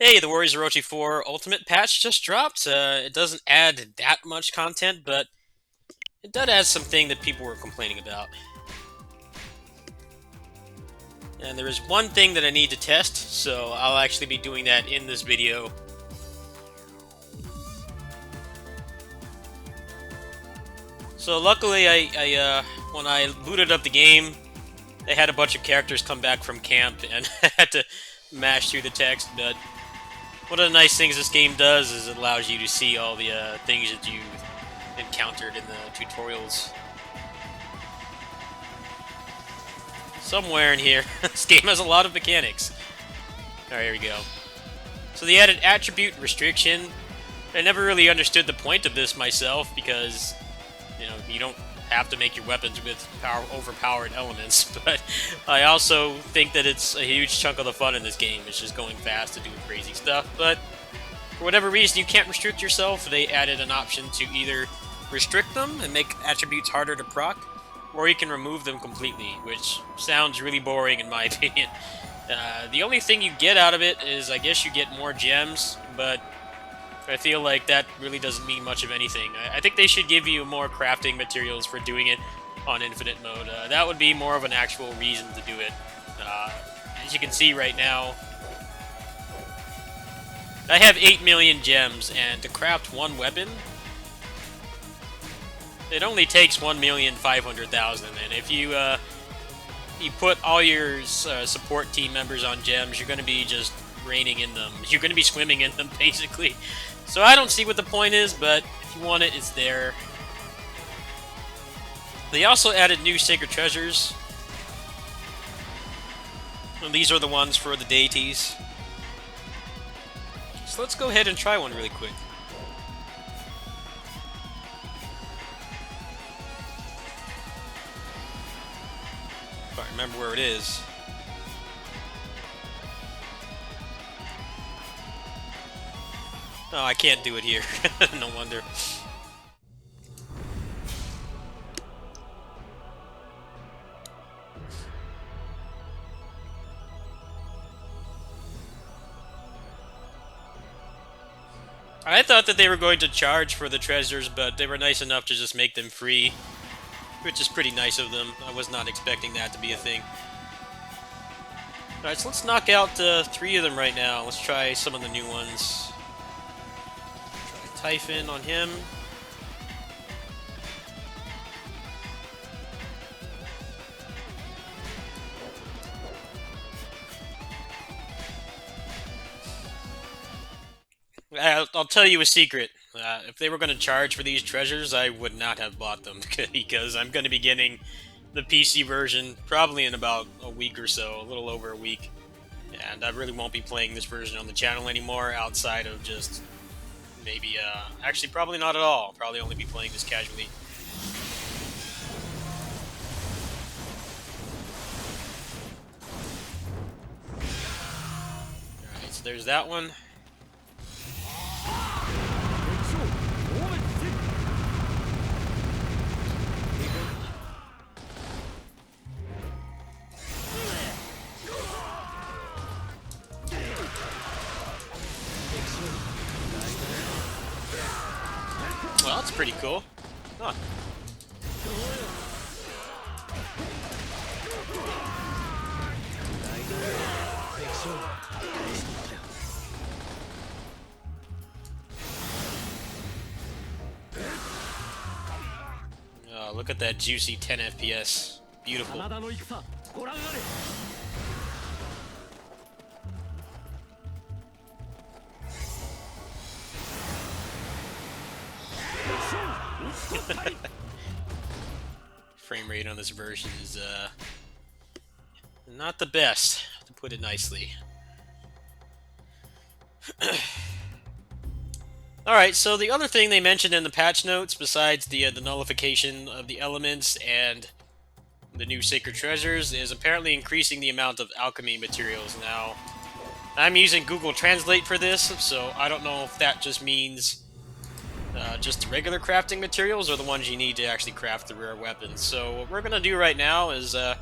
Hey, the Warriors Orochi 4 Ultimate patch just dropped. It doesn't add that much content, but it does add something that people were complaining about. And there is one thing that I need to test, so I'll actually be doing that in this video. So luckily, when I booted up the game, they had a bunch of characters come back from camp, and I had to mash through the text. But one of the nice things this game does is it allows you to see all the things that you encountered in the tutorials. Somewhere in here. This game has a lot of mechanics. Alright, here we go. So they added attribute restriction. I never really understood the point of this myself because, you don't have to make your weapons with overpowered elements, but I also think that it's a huge chunk of the fun in this game. It's just going fast and doing crazy stuff, but for whatever reason you can't restrict yourself. They added an option to either restrict them and make attributes harder to proc, or you can remove them completely, which sounds really boring in my opinion. The only thing you get out of it is, I guess, you get more gems, but I feel like that really doesn't mean much of anything. I think they should give you more crafting materials for doing it on infinite mode. That would be more of an actual reason to do it. As you can see right now, I have 8 million gems, and to craft one weapon, it only takes 1,500,000, and if you put all your support team members on gems, you're going to be just raining in them. You're going to be swimming in them, basically. So I don't see what the point is, but if you want it, it's there. They also added new sacred treasures. And these are the ones for the deities. So let's go ahead and try one really quick. If I remember where it is. Oh, I can't do it here. No wonder. I thought that they were going to charge for the treasures, but they were nice enough to just make them free, which is pretty nice of them. I was not expecting that to be a thing. Alright, so let's knock out 3 of them right now. Let's try some of the new ones. Try Typhon on him. I'll tell you a secret. If they were going to charge for these treasures, I would not have bought them, because I'm going to be getting the PC version probably in about a week or so, a little over a week. And I really won't be playing this version on the channel anymore, outside of just maybe, actually probably not at all. I'll probably only be playing this casually. Alright, so there's that one. Well, that's pretty cool. Huh. Oh, look at that juicy 10 FPS. Beautiful. Frame rate on this version is not the best, to put it nicely. Alright, so the other thing they mentioned in the patch notes, besides the nullification of the elements and the new sacred treasures, is apparently increasing the amount of alchemy materials. Now, I'm using Google Translate for this, so I don't know if that just means just the regular crafting materials or the ones you need to actually craft the rare weapons. So what we're going to do right now is, I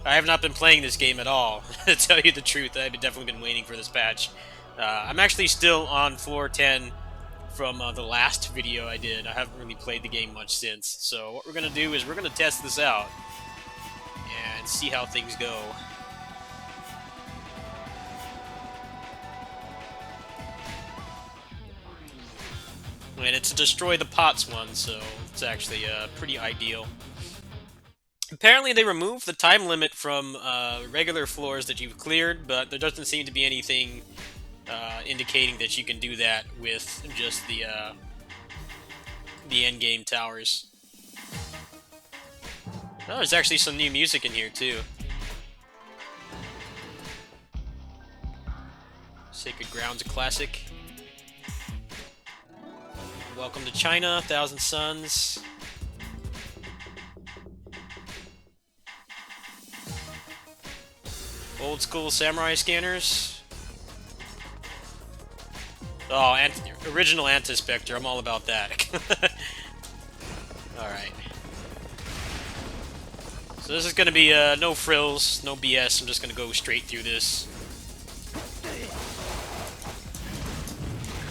have not been playing this game at all, to tell you the truth. I've definitely been waiting for this patch. I'm actually still on floor 10 from the last video I did. I haven't really played the game much since. So what we're going to do is we're going to test this out and see how things go. And it's a destroy the pots one, so it's actually pretty ideal. Apparently they removed the time limit from regular floors that you've cleared, but there doesn't seem to be anything indicating that you can do that with just the endgame towers. Oh, there's actually some new music in here too. Sacred Ground's a classic. Welcome to China, Thousand Suns. Old school samurai scanners. Oh, original ANTISPECTER. I'm all about that. Alright. So this is going to be no frills, no BS. I'm just going to go straight through this.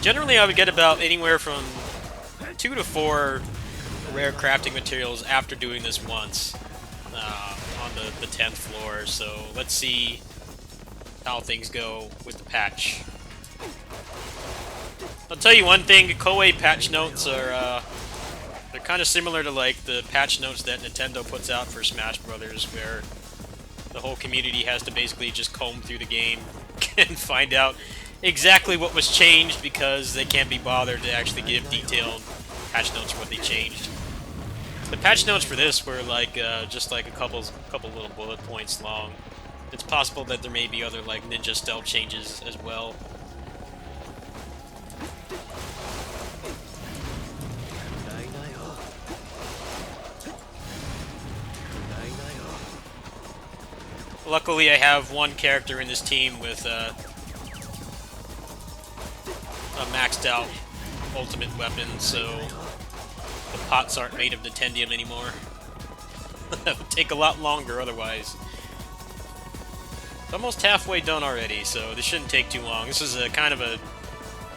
Generally, I would get about anywhere from 2 to 4 rare crafting materials after doing this once on the 10th floor. So let's see how things go with the patch. I'll tell you one thing, Koei patch notes are they're kind of similar to like the patch notes that Nintendo puts out for Smash Brothers, where the whole community has to basically just comb through the game and find out exactly what was changed because they can't be bothered to actually give detailed patch notes for what they changed. The patch notes for this were like just like a couple little bullet points long. It's possible that there may be other like ninja stealth changes as well. Luckily, I have one character in this team with a maxed out ultimate weapon, so the pots aren't made of Nintendium anymore. That would take a lot longer otherwise. It's almost halfway done already, so this shouldn't take too long. This is a kind of a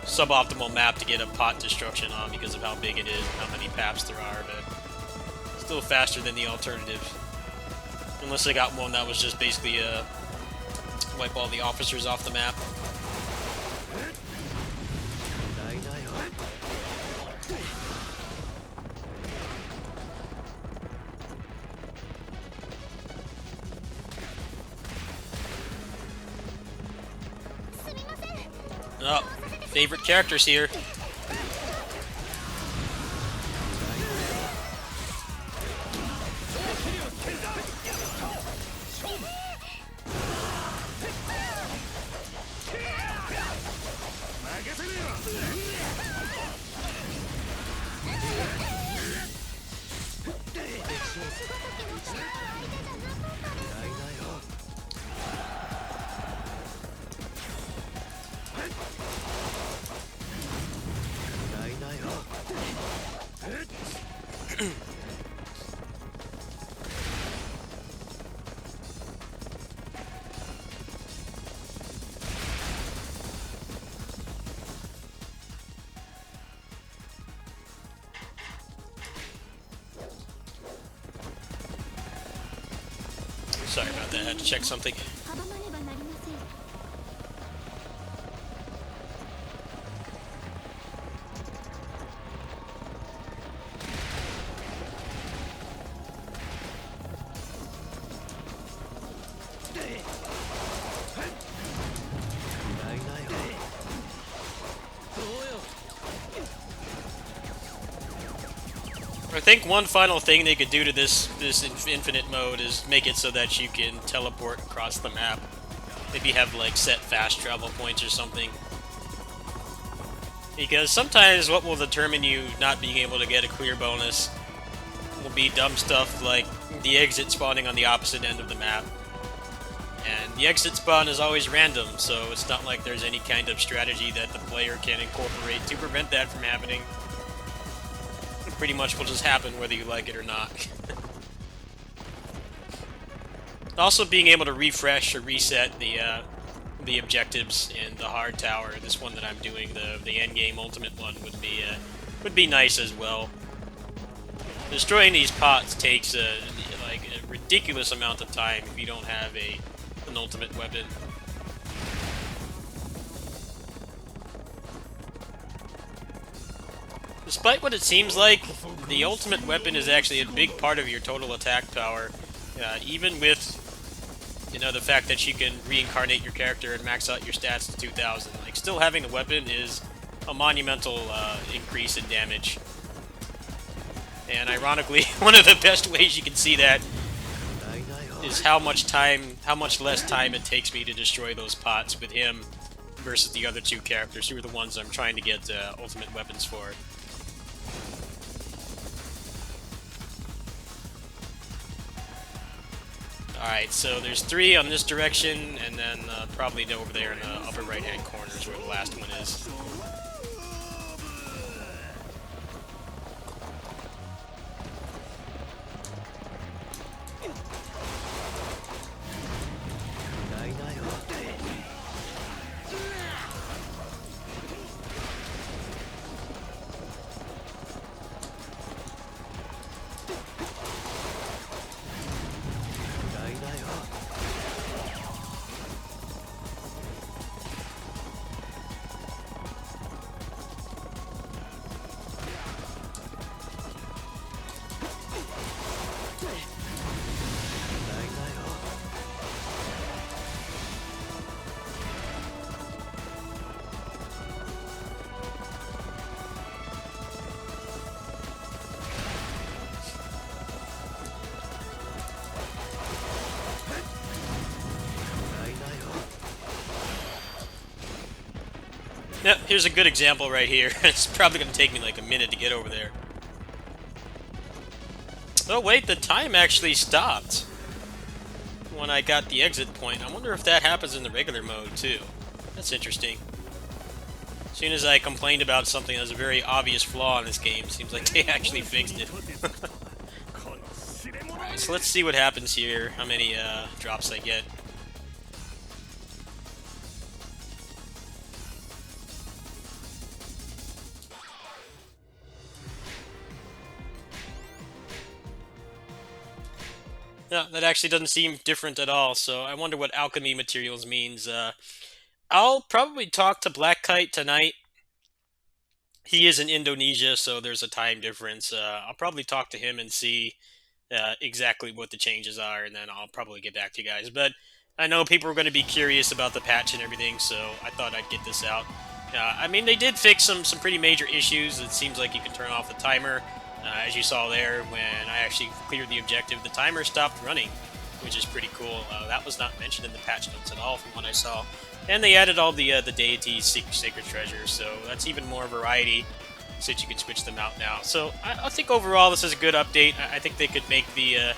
suboptimal map to get a pot destruction on because of how big it is and how many paps there are, but still faster than the alternatives. Unless I got one that was just basically wipe all the officers off the map. Oh, favorite characters here. Sorry about that, I had to check something. I think one final thing they could do to this infinite mode is make it so that you can teleport across the map. Maybe have like set fast travel points or something. Because sometimes what will determine you not being able to get a clear bonus will be dumb stuff like the exit spawning on the opposite end of the map. And the exit spawn is always random, so it's not like there's any kind of strategy that the player can incorporate to prevent that from happening. It pretty much will just happen whether you like it or not. Also being able to refresh or reset the the objectives in the hard tower. This one that I'm doing, the end game ultimate one, would be nice as well. Destroying these pots takes like a ridiculous amount of time if you don't have an ultimate weapon. Despite what it seems like, the ultimate weapon is actually a big part of your total attack power, even with, you know, the fact that you can reincarnate your character and max out your stats to 2,000. Like, still having the weapon is a monumental increase in damage. And ironically, one of the best ways you can see that is how much less time it takes me to destroy those pots with him versus the other two characters who are the ones I'm trying to get ultimate weapons for. Alright, so there's 3 on this direction, and then probably over there in the upper right-hand corner is where the last one is. Yep, here's a good example right here. It's probably going to take me like a minute to get over there. Oh wait, the time actually stopped when I got the exit point. I wonder if that happens in the regular mode too. That's interesting. As soon as I complained about something that was a very obvious flaw in this game, it seems like they actually fixed it. Alright, so let's see what happens here, how many drops I get. No, that actually doesn't seem different at all, so I wonder what alchemy materials means. I'll probably talk to Black Kite tonight. He is in Indonesia, so there's a time difference. I'll probably talk to him and see exactly what the changes are, and then I'll probably get back to you guys. But I know people are going to be curious about the patch and everything, so I thought I'd get this out. I mean, they did fix some pretty major issues. It seems like you can turn off the timer. As you saw there, when I actually cleared the objective, the timer stopped running, which is pretty cool. That was not mentioned in the patch notes at all from what I saw. And they added all the deities, sacred treasures, so that's even more variety, since you can switch them out now. So I think overall this is a good update. I think they could make the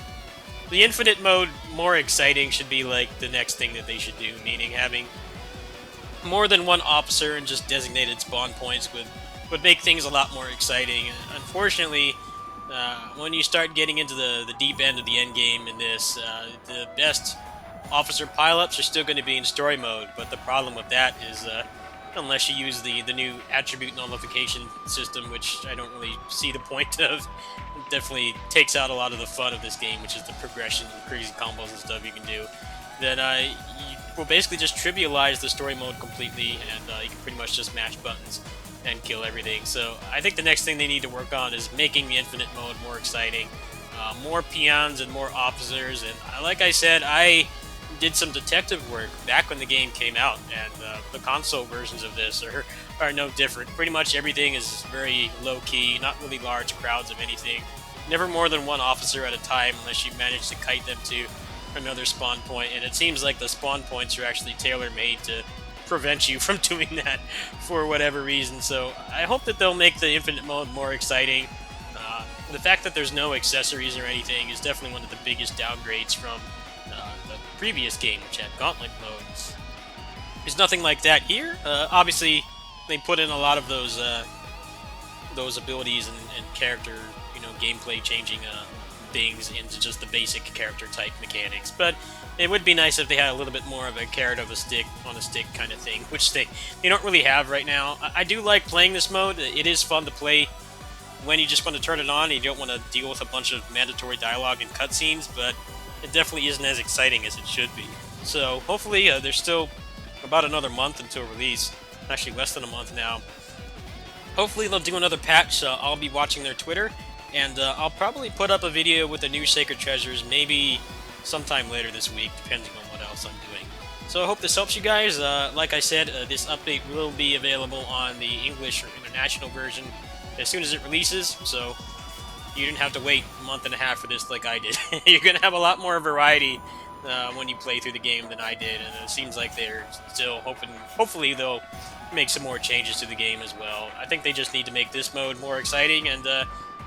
infinite mode more exciting. Should be like the next thing that they should do, meaning having more than one officer and just designated spawn points would make things a lot more exciting. Unfortunately, when you start getting into the deep end of the end game in this, the best officer pileups are still going to be in story mode, but the problem with that is unless you use the new attribute nullification system, which I don't really see the point of, it definitely takes out a lot of the fun of this game, which is the progression and crazy combos and stuff you can do, then you will basically just trivialize the story mode completely, and you can pretty much just mash buttons and kill everything. So I think the next thing they need to work on is making the infinite mode more exciting, more peons and more officers. And like I said, I did some detective work back when the game came out, and the console versions of this are no different. Pretty much everything is very low-key, not really large crowds of anything. Never more than one officer at a time unless you manage to kite them to another spawn point, and it seems like the spawn points are actually tailor-made to prevent you from doing that for whatever reason. So I hope that they'll make the infinite mode more exciting. The fact that there's no accessories or anything is definitely one of the biggest downgrades from the previous game, which had gauntlet modes. There's nothing like that here. Obviously, they put in a lot of those abilities and character, gameplay changing things into just the basic character type mechanics. But it would be nice if they had a little bit more of a carrot of a stick on a stick kind of thing, which they don't really have right now. I do like playing this mode. It is fun to play when you just want to turn it on and you don't want to deal with a bunch of mandatory dialogue and cutscenes, but it definitely isn't as exciting as it should be. So hopefully there's still about another month until release. Actually less than a month now. Hopefully they'll do another patch. I'll be watching their Twitter, and I'll probably put up a video with the new Sacred Treasures maybe sometime later this week, depending on what else I'm doing. So I hope this helps you guys. Like I said, this update will be available on the English or international version as soon as it releases, so you didn't have to wait a month and a half for this like I did. You're going to have a lot more variety when you play through the game than I did, and it seems like they're still hopefully they'll make some more changes to the game as well. I think they just need to make this mode more exciting, and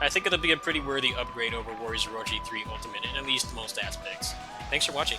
I think it'll be a pretty worthy upgrade over Warriors Orochi 3 Ultimate in at least most aspects. Thanks for watching.